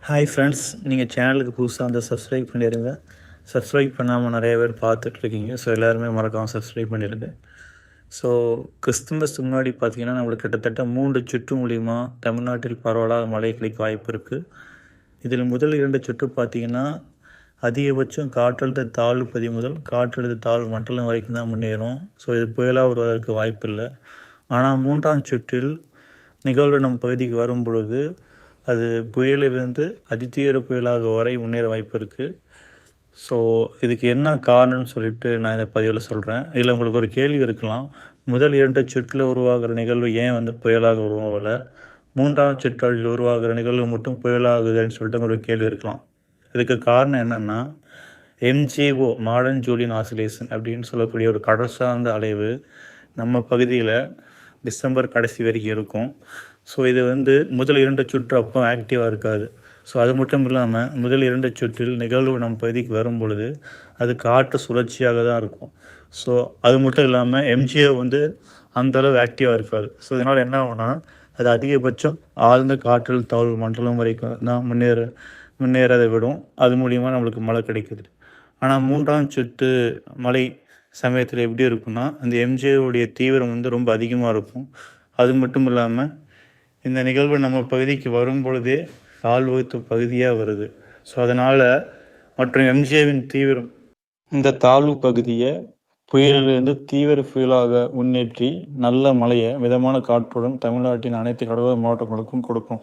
Hi friends, நீங்கள் சேனலுக்கு புதுசாக வந்து சப்ஸ்கிரைப் பண்ணிடுங்க. சப்ஸ்கிரைப் பண்ணாமல் நிறைய பேர் பார்த்துட்ருக்கீங்க. ஸோ எல்லாருமே மறக்காமல் சப்ஸ்கிரைப் பண்ணிடுங்க. ஸோ கிறிஸ்துமஸ் முன்னாடி பார்த்திங்கன்னா நம்மளுக்கு கிட்டத்தட்ட 3 சுற்று மூலிமா தமிழ்நாட்டில் பரவலாக மழை கிடைக்க வாய்ப்பு இருக்குது. இதில் முதல் 2 சுற்று பார்த்திங்கன்னா அதிகபட்சம் காற்றழுத்த தாழ்வு பகுதி முதல் காற்றழுத்த தாழ்வு மண்டலம் வரைக்கும் தான் முன்னேறும். ஸோ இது புயலாக வருவதற்கு வாய்ப்பு இல்லை. ஆனால் 3ஆம் சுற்றில் நிகழ்வு நம் பகுதிக்கு வரும் பொழுது அது புயலிலிருந்து அதிதீவிர புயலாக வரை முன்னேற வாய்ப்பு இருக்குது. ஸோ இதுக்கு என்ன காரணம்னு சொல்லிட்டு நான் இந்த பதிவில் சொல்கிறேன். இதில் உங்களுக்கு ஒரு கேள்வி இருக்கலாம், முதல் 2 சுற்றில் உருவாகிற நிகழ்வு ஏன் வந்து புயலாக உருவாகலை, 3ஆம் சுற்றில் உருவாகிற நிகழ்வு மட்டும் புயலாகுதுன்னு சொல்லிட்டு உங்களுக்கு கேள்வி இருக்கலாம். இதுக்கு காரணம் என்னென்னா, MJO மாடர்ன் ஜூலியன் ஆசிலேஷன் அப்படின்னு சொல்லக்கூடிய ஒரு கடல் சார்ந்த அலைவு நம்ம பகுதியில் டிசம்பர் கடைசி வரைக்கும் இருக்கும். ஸோ இது வந்து முதல் 2 சுற்று அப்போ ஆக்டிவாக இருக்காது. ஸோ அது மட்டும் இல்லாமல் முதல் 2 சுற்றில் நிகழ்வு நம்ம பகுதிக்கு வரும் பொழுது அது காற்று சுழற்சியாக தான் இருக்கும். ஸோ அது மட்டும் இல்லாமல் MJO வந்து அந்தளவு ஆக்டிவாக இருக்காது. ஸோ இதனால் என்ன ஆகும்னா, அது அதிகபட்சம் ஆழ்ந்த காற்றல் தாழ்வு மண்டலம் வரைக்கும் தான் முன்னேறதை விடும். அது மூலிமா நம்மளுக்கு மழை கிடைக்குது. ஆனால் 3ஆம் சுற்று மழை சமயத்தில் எப்படி இருக்குன்னா, அந்த MJOடைய தீவிரம் வந்து ரொம்ப அதிகமாக இருக்கும். அது மட்டும் இல்லாமல் இந்த நிகழ்வு நம்ம பகுதிக்கு வரும் பொழுதே தாழ்வழுத்த பகுதியாக வருது. ஸோ அதனால் மற்றும் MJOவின் தீவிரம் இந்த தாழ்வு பகுதியை புயலிலிருந்து தீவிர புயலாக முன்னேற்றி நல்ல மழையை மிதமான காற்றுடன் தமிழ்நாட்டின் அனைத்து கடலோர மாவட்டங்களுக்கும் கொடுக்கும்.